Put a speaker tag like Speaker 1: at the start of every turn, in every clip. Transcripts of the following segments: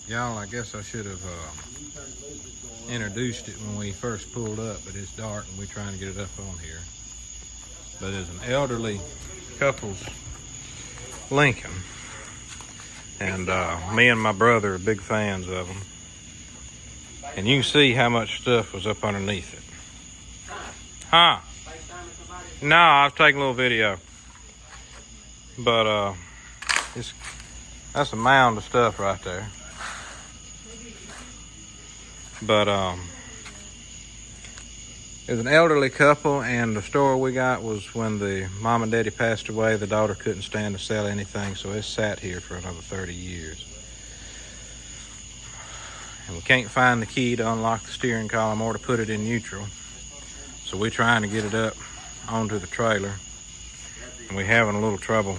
Speaker 1: Y'all, I guess I should have introduced it when we first pulled up, but it's dark and we're trying to get it up on here. But it's an elderly couple's Lincoln. And me and my brother are big fans of them. And you can see how much stuff was up underneath it. Huh? No, I was taking a little video. But that's a mound of stuff right there. But it was an elderly couple, and the story we got was when the mom and daddy passed away, the daughter couldn't stand to sell anything, so it sat here for another 30 years. And we can't find the key to unlock the steering column or to put it in neutral. So we're trying to get it up onto the trailer. And we're having a little trouble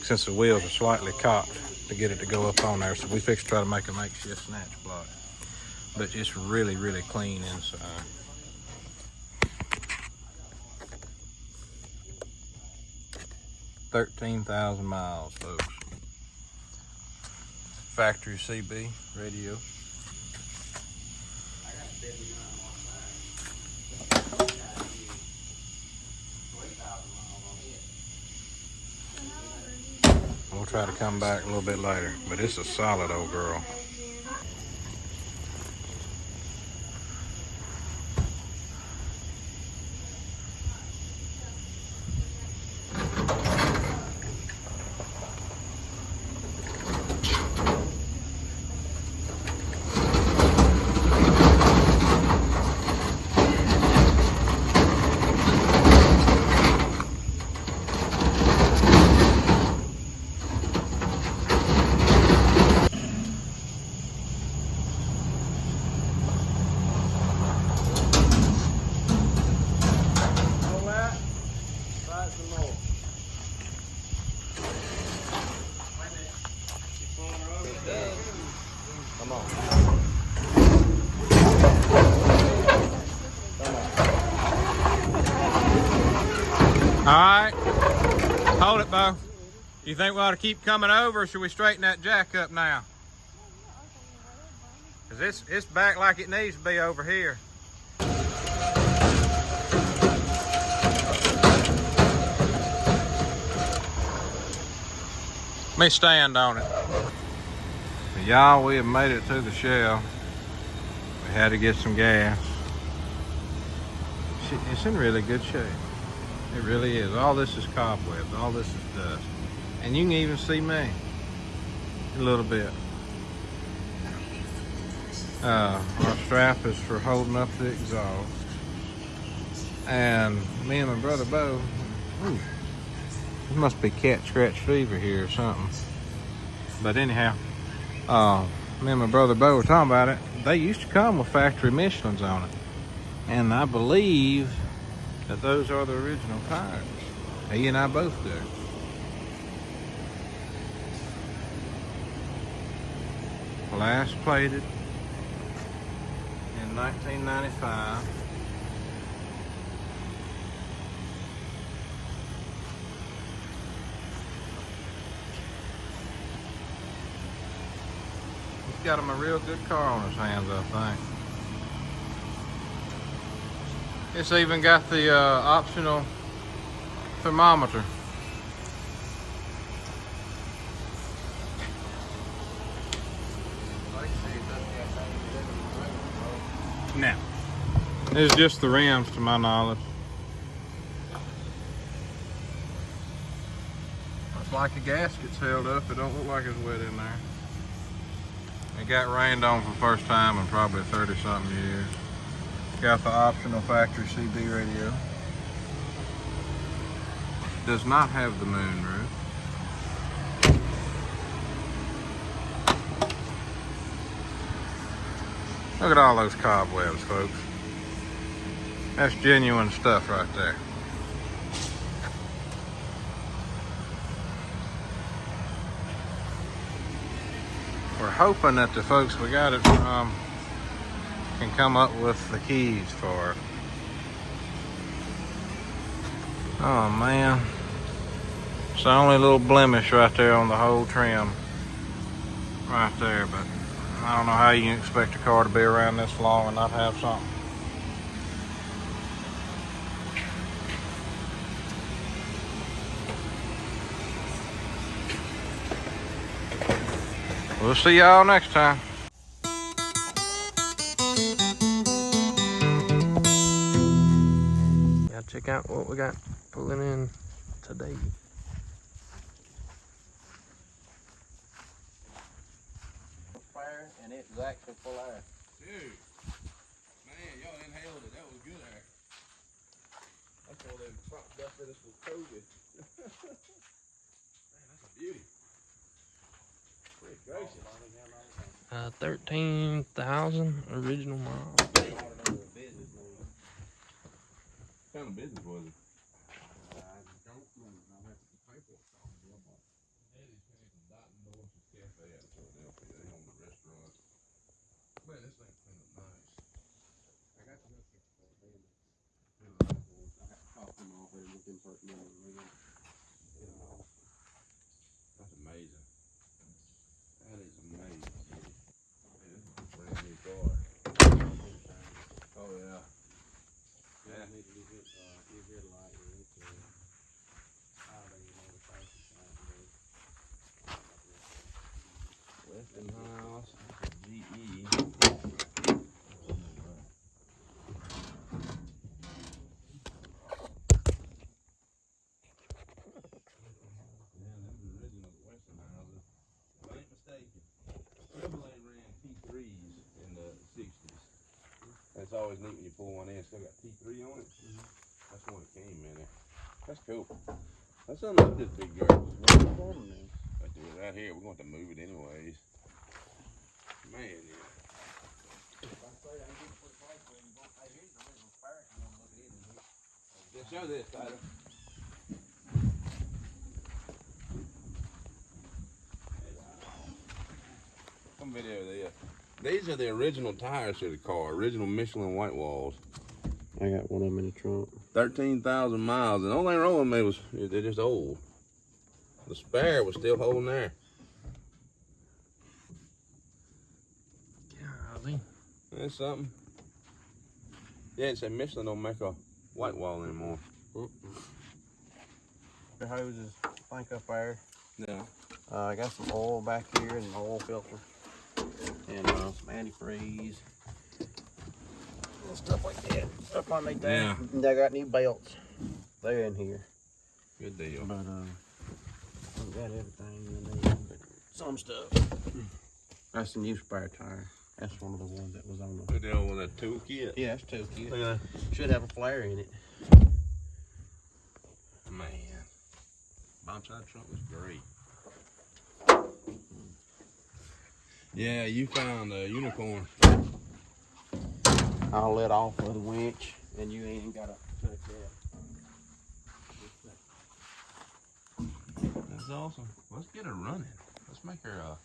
Speaker 1: since the wheels are slightly cocked to get it to go up on there. So we fixed to try to make a makeshift snatch block. But it's really, really clean inside. $13,000 miles, folks. Factory CB radio. We'll try to come back a little bit later, but it's a solid old girl. Come on. All right. Hold it, Bo. You think we ought to keep coming over, or should we straighten that jack up now? Because it's back like it needs to be over here. Let me stand on it. Y'all, we have made it to the shell. We had to get some gas. It's in really good shape. It really is. All this is cobwebs. All this is dust. And you can even see me a little bit. Our strap is for holding up the exhaust. And me and my brother Bo, it must be cat scratch fever here or something. But anyhow, me and my brother Bo were talking about it. They used to come with factory Michelins on it. And I believe that those are the original tires. He and I both do. Last plated in 1995. He's got him a real good car on his hands, I think. It's even got the optional thermometer. Now, it's just the rims to my knowledge. Looks like the gasket's held up. It don't look like it's wet in there. It got rained on for the first time in probably 30-something years. Got the optional factory CB radio. Does not have the moonroof. Look at all those cobwebs, folks. That's genuine stuff right there. We're hoping that the folks we got it from can come up with the keys for it. Oh man, It's the only little blemish right there on the whole trim. Right there, but I don't know how you can expect a car to be around this long and not have something. We'll see y'all next time. Yeah, check out what we got pulling in today. Fire, and it's actually full air. Dude, man, y'all inhaled it. That was good air. That's one of them crop dust that was coated. Man, that's a beauty. 13,000 original miles. What kind of business was it? I don't know. I'll have to paper it. Eddie's paying some Dot and Dorsey's Cafe out of Philadelphia. They own the restaurant. Man, this thing cleaned up nice. I got the rest of it for them. I have to pop them off and look in for it. That's amazing. That is amazing. Man, this is a brand new car. Oh yeah. Yeah. Need to get light. Westinghouse, GE. It's always neat when you pull one in. It's still got T3 on it. That's the one that came in there. That's cool. Let's unload this big girl. Right here, we're going to move it anyways. Man, yeah. Show this, Tyler. Some video of this. These are the original tires to the car, original Michelin white walls.
Speaker 2: I got one of them in the trunk.
Speaker 1: 13,000 miles, and the only thing wrong with me was they're just old. The spare was still holding there. Golly. That's something. Yeah, it said Michelin don't make a white wall anymore.
Speaker 2: The hoses, think up there.
Speaker 1: Yeah.
Speaker 2: I got some oil back here and an oil filter. And some antifreeze. And stuff like that. Stuff underneath that.
Speaker 1: Yeah.
Speaker 2: And I got new belts. They're in here.
Speaker 1: Good deal.
Speaker 2: But I've got everything in there, but some stuff. That's the new spare tire. That's one of the ones that was on the.
Speaker 1: Good deal with that toolkit.
Speaker 2: Yeah, that's toolkit.
Speaker 1: Look at that.
Speaker 2: Should have a flare in it.
Speaker 1: Man, bomb side trunk was great. Yeah, you found a unicorn.
Speaker 2: I'll let off with a winch, and you ain't gotta touch that.
Speaker 1: That's awesome. Let's get her running. Let's make her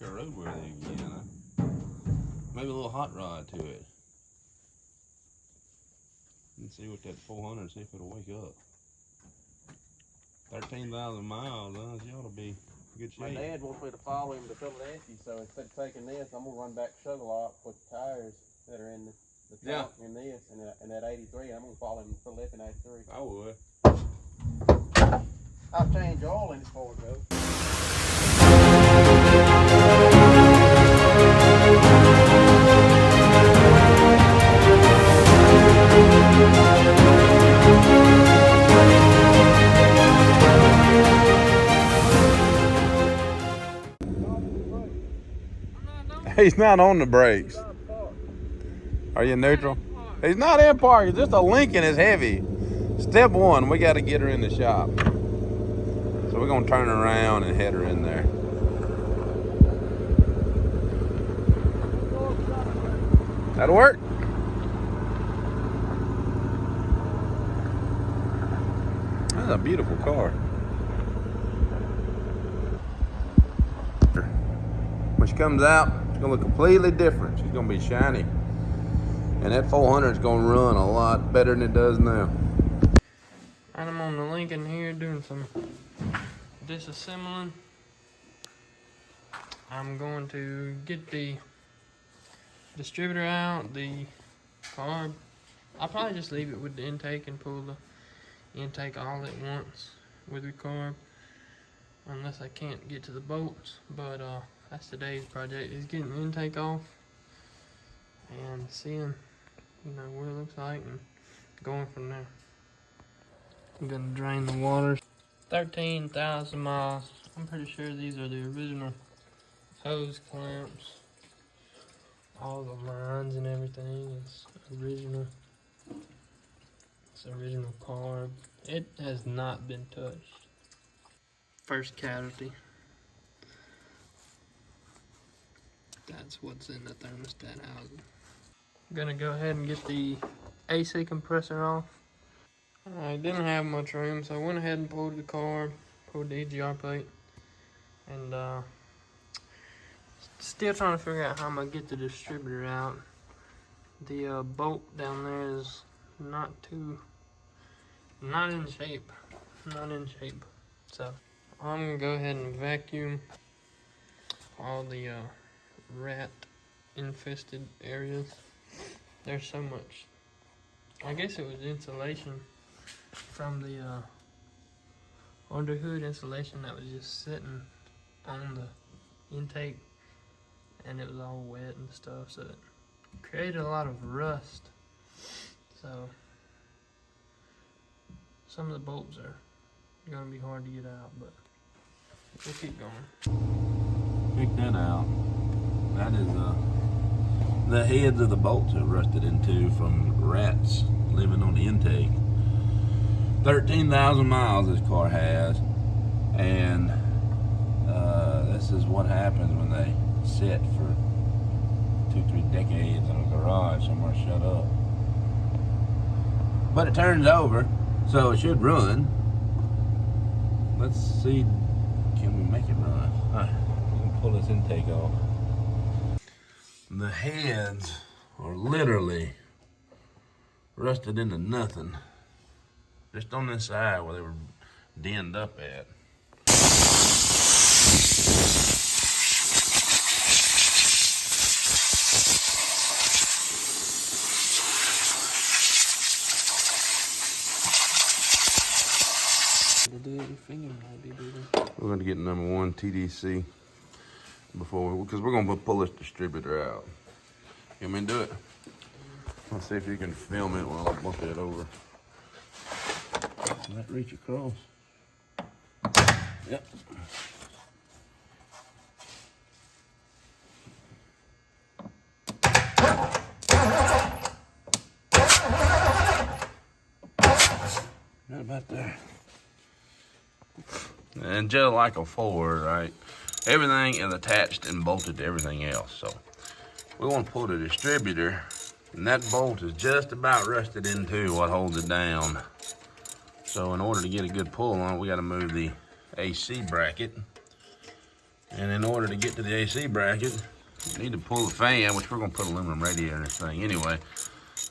Speaker 1: roadworthy again. Maybe a little hot rod to it. And see what that 400, see if it'll wake up. 13,000 miles, huh? She ought to be in good shape.
Speaker 2: My dad wants me to follow him to Philadelphia, so instead of taking this, I'm gonna run back to Sugar Lock, put the tires that are in the trunk in this, and that 83. I'm gonna follow him to Philadelphia in 83.
Speaker 1: I would.
Speaker 2: I'll change oil in it before it goes.
Speaker 1: He's not on the brakes. Are you neutral? He's not in park. It's just a Lincoln is heavy. Step one, we got to get her in the shop. So we're going to turn her around and head her in there. That'll work. That's a beautiful car. When she comes out, it's gonna look completely different. She's gonna be shiny. And that 400 is gonna run a lot better than it does now.
Speaker 2: I'm on the Lincoln here.
Speaker 3: here doing some disassembling. I'm going to get the distributor out, the carb. I'll probably just leave it with the intake and pull the intake all at once with the carb, unless I can't get to the bolts. But that's today's project, is getting the intake off and seeing, you know, what it looks like and going from there. I'm gonna drain the water. 13,000 miles. I'm pretty sure these are the original hose clamps. All the lines and everything is original. It's original carb. It has not been touched. First cavity. That's what's in the thermostat housing. I'm gonna go ahead and get the AC compressor off. I didn't have much room, so I went ahead and pulled the carb, pulled the EGR plate, and still trying to figure out how I'm gonna get the distributor out. The bolt down there is not in shape. So I'm gonna go ahead and vacuum all the rat infested areas. There's so much. I guess it was insulation from the underhood insulation that was just sitting on the intake, and it was all wet and stuff, so it created a lot of rust. So some of the bolts are gonna be hard to get out, but we'll keep going.
Speaker 4: Pick that out. That is the heads of the bolts have rusted into from rats living on the intake. 13,000 miles this car has, and this is what happens when they sit for 2-3 decades in a garage somewhere shut up. But it turns over, so it should run. Let's see, can we make it run? Alright, we can pull this intake off. The heads are literally rusted into nothing. Just on this side where they were denned up at. We're going to get number 1 TDC because we're going to pull this distributor out. You want me to do it? Let's see if you can film it while I bump it over. Can that reach across? Yep. Right about there. And just like a Ford, right? Everything is attached and bolted to everything else. So we want to pull the distributor, and that bolt is just about rusted into what holds it down. So in order to get a good pull on it, we got to move the AC bracket. And in order to get to the AC bracket, you need to pull the fan, which we're going to put aluminum radiator in this thing anyway.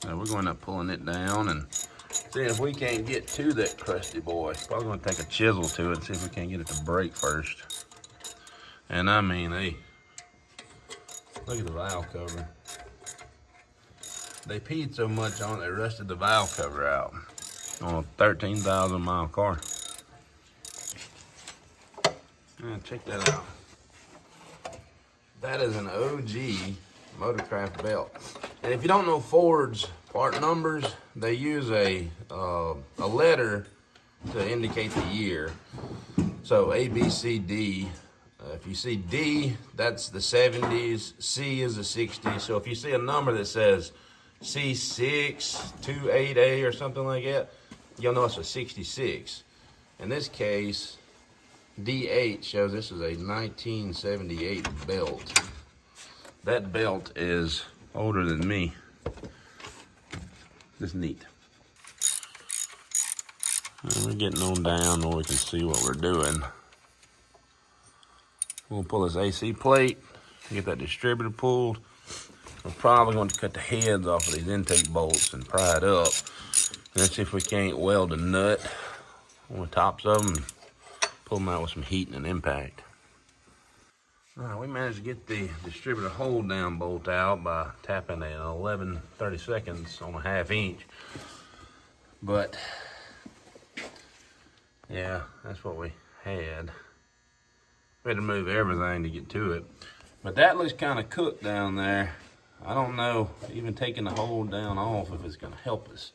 Speaker 4: We're going to end up pulling it down and see if we can't get to that crusty boy. Probably going to take a chisel to it and see if we can't get it to break first. And I mean, hey, look at the valve cover. They peed so much on it, they rusted the valve cover out on a 13,000 mile car. Check that out. That is an OG Motorcraft belt. And if you don't know Ford's part numbers, they use a letter to indicate the year. So A, B, C, D. If you see D, that's the 70s. C is the 60s. So if you see a number that says C628A or something like that, you'll know it's a 66. In this case, D8 shows this is a 1978 belt. That belt is older than me. Just neat. And we're getting on down where we can see what we're doing. We'll pull this AC plate, get that distributor pulled. We're probably going to cut the heads off of these intake bolts and pry it up. And let's see if we can't weld a nut on the tops of them and pull them out with some heat and an impact. All right, we managed to get the distributor hold down bolt out by tapping an 11/32 on a 1/2 inch. But yeah, that's what we had. We had to move everything to get to it. But that looks kind of cooked down there. I don't know, even taking the hold down off, if it's gonna help us.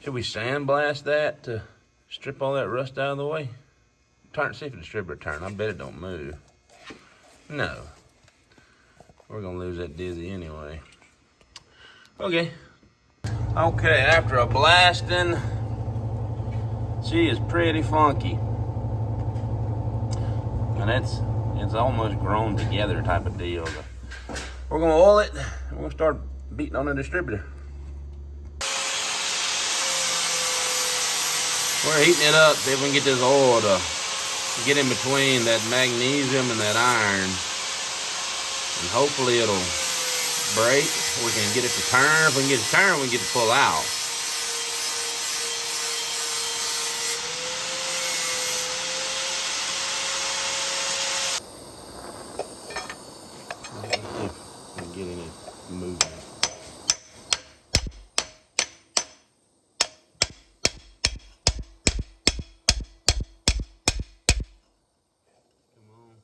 Speaker 4: Should we sandblast that to strip all that rust out of the way? Turn, see if the distributor turn. I bet it don't move. No. We're gonna lose that dizzy anyway. Okay. Okay, after a blasting, she is pretty funky. And it's almost grown together type of deal. We're gonna oil it, and we're gonna start beating on the distributor. We're heating it up, see if we can get this oil to get in between that magnesium and that iron. And hopefully it'll break. We can get it to turn. If we can get it to turn, we can get it to pull out. Get any movement. Come on.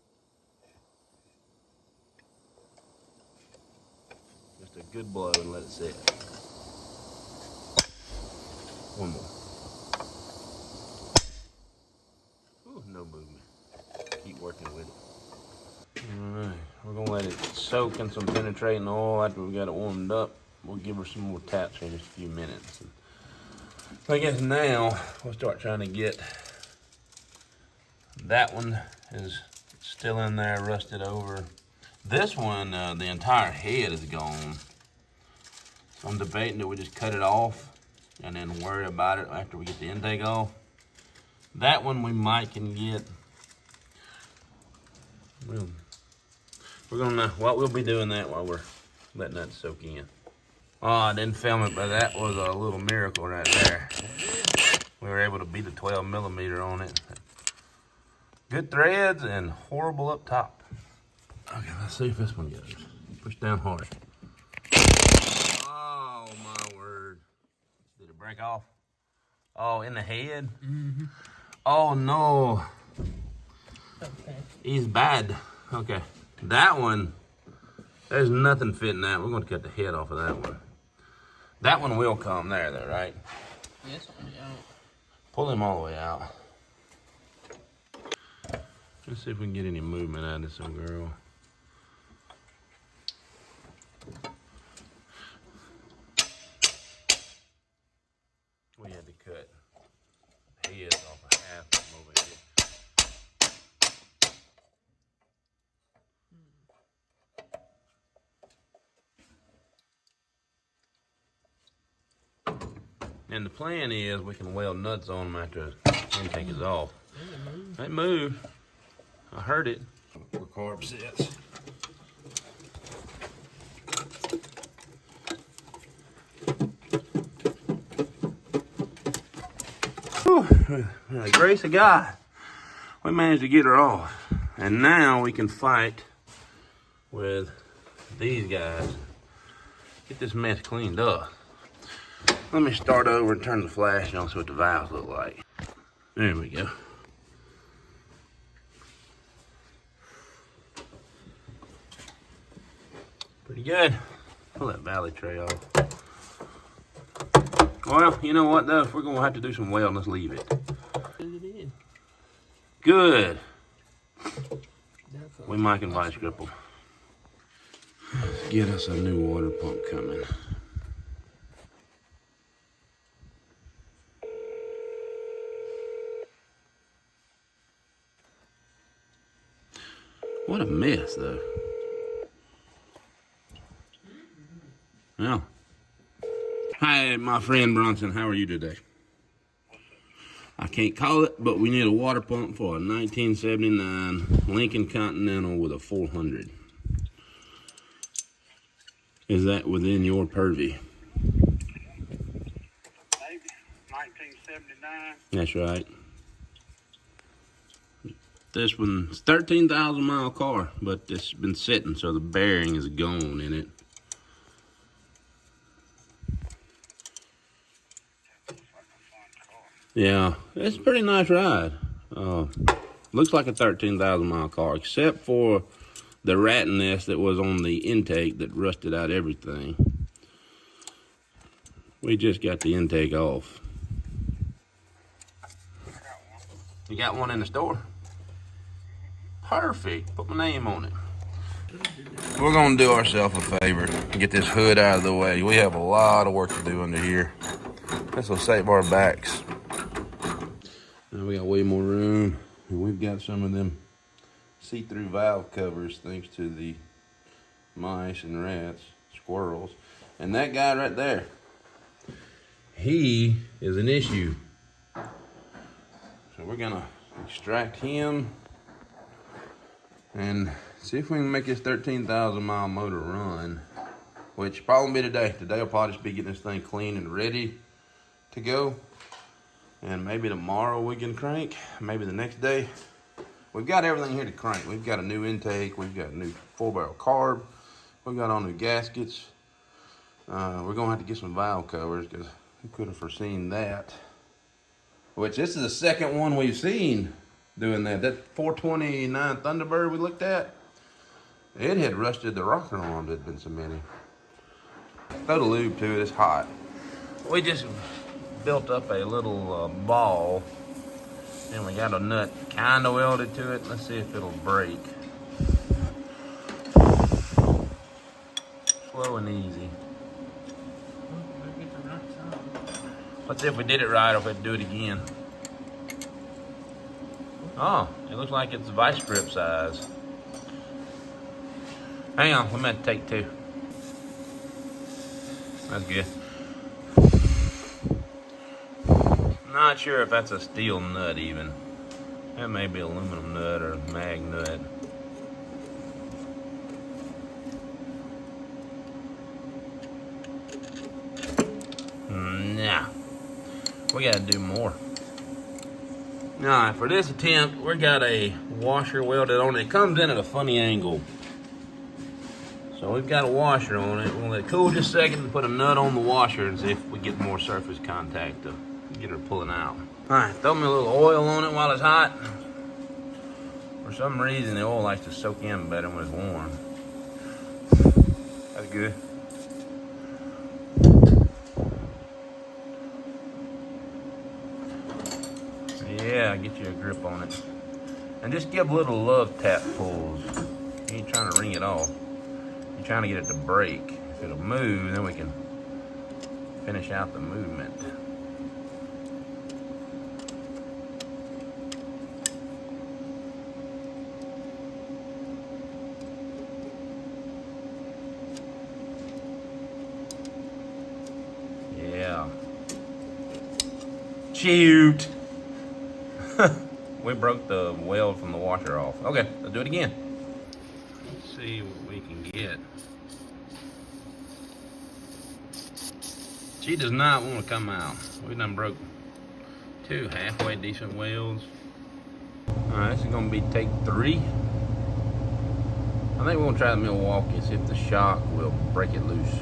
Speaker 4: Just a good blow and let it sit. One more. Ooh, no movement. Keep working with it. Alright, we're gonna let it soak in some penetrating oil after we got it warmed up. We'll give her some more taps here in just a few minutes. So I guess now we'll start trying to get that one is still in there, rusted over. This one, the entire head is gone. So I'm debating that we just cut it off and then worry about it after we get the intake off. That one we might can get. We'll be doing that while we're letting that soak in. Oh, I didn't film it, but that was a little miracle right there. We were able to beat a 12mm on it. Good threads and horrible up top. Okay, let's see if this one goes. Push down hard. Oh my word. Did it break off? Oh, in the head? Mm-hmm. Oh no. Okay. He's bad. Okay. That one, there's nothing fitting that. We're going to cut the head off of that one. That one will come there though, right?
Speaker 3: Yes, yeah.
Speaker 4: Pull him all the way out. Let's see if we can get any movement out of this little girl. We had to cut heads off of half of them over here. And the plan is we can weld nuts on them after the intake is off. They move. I heard it. Where carb sits. Whew. By the grace of God, we managed to get her off. And now we can fight with these guys. Get this mess cleaned up. Let me start over and turn the flash on so what the valves look like. There we go. Pretty good. Pull that valley tray off. Well, you know what though? If we're gonna have to do some welding, let's leave it. Good. We might can vice grip them. Let's get us a new water pump coming. What a mess, though. Well, hi, my friend Bronson. How are you today? I can't call it, but we need a water pump for a 1979 Lincoln Continental with a 400. Is that within your purview? That's right. This one's 13,000 mile car, but it's been sitting, so the bearing is gone in it. Yeah, it's a pretty nice ride. Looks like a 13,000 mile car, except for the rat nest that was on the intake that rusted out everything. We just got the intake off. You got one in the store? Perfect. Put my name on it. We're gonna do ourselves a favor and get this hood out of the way. We have a lot of work to do under here. This will save our backs. Now we got way more room, and we've got some of them see-through valve covers thanks to the mice and rats, squirrels, and that guy right there. He is an issue. So we're gonna extract him and see if we can make this 13,000 mile motor run, which probably won't be today. Today will probably just be getting this thing clean and ready to go. And maybe tomorrow we can crank, maybe the next day. We've got everything here to crank. We've got a new intake, we've got a new 4-barrel carb, we've got all new gaskets. We're gonna have to get some valve covers because we could have foreseen that. Which this is the second one we've seen doing that. That 429 Thunderbird we looked at, it had rusted the rocker arm that had been cementing. Throw the lube to it, it's hot. We just built up a little ball, and we got a nut kind of welded to it. Let's see if it'll break. Slow and easy. Let's see if we did it right or if we had to do it again. Oh, it looks like it's vice grip size. Hang on, we might take two. That's good. Not sure if that's a steel nut even. That may be aluminum nut or mag nut. Nah, we gotta do more. Now, for this attempt, we got a washer welded on it. It comes in at a funny angle. So we've got a washer on it. We'll let it cool just a second and put a nut on the washer and see if we get more surface contact to get her pulling out. All right, throw me a little oil on it while it's hot. For some reason, the oil likes to soak in better when it's warm. That's good. Yeah, get you a grip on it. And just give little love tap pulls. You ain't trying to wring it off. You're trying to get it to break. If it'll move, then we can finish out the movement. Yeah. Shoot. We broke the weld from the washer off. Okay, let's do it again. Let's see what we can get. She does not want to come out. We done broke two halfway decent welds. All right, this is gonna be take 3. I think we're gonna try the Milwaukee, see if the shock will break it loose.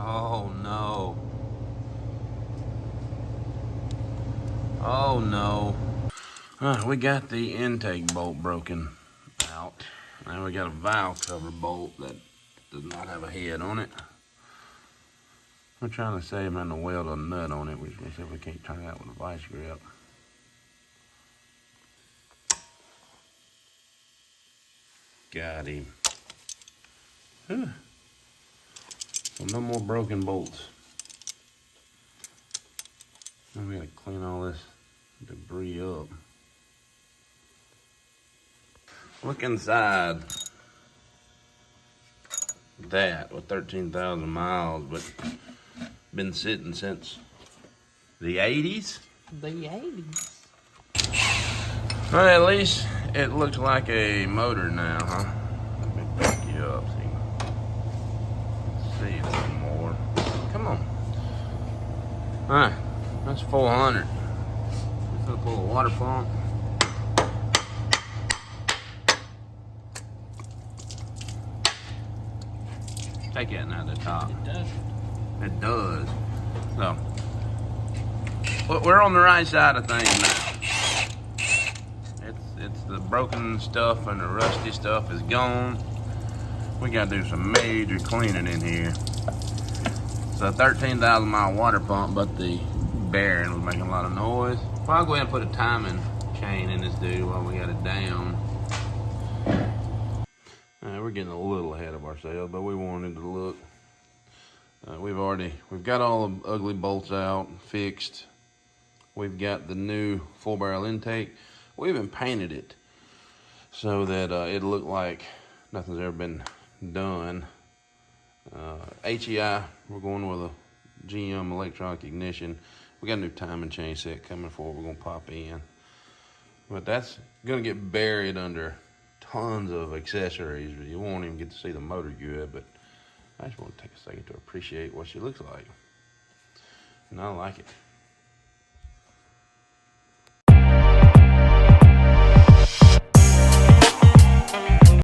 Speaker 4: Oh no. Oh no. Alright, we got the intake bolt broken out. Now we got a valve cover bolt that does not have a head on it. We're trying to save him to weld a nut on it. We're going to see if we can't turn it out with a vice grip. Got him. Huh. So no more broken bolts. Now we gotta clean all this debris up. Look inside that with 13,000 miles, but been sitting since the 80s.
Speaker 3: The 80s.
Speaker 4: Well, at least it looks like a motor now, huh? Alright, that's 400. Just gonna pull a water pump. Take that now to the top.
Speaker 3: It does.
Speaker 4: It does. So, we're on the right side of things now. It's the broken stuff and the rusty stuff is gone. We gotta do some major cleaning in here. It's a 13,000 mile water pump, but the bearing was making a lot of noise. Well, I'll go ahead and put a timing chain in this dude while we got it down. We're getting a little ahead of ourselves, but we wanted to look. We've got all the ugly bolts out, fixed. We've got the new 4-barrel intake. We even painted it so that it looked like nothing's ever been done. HEI, we're going with a GM electronic ignition. We got a new timing chain set coming forward we're gonna pop in. But that's gonna get buried under tons of accessories. You won't even get to see the motor good, but I just want to take a second to appreciate what she looks like. And I like it.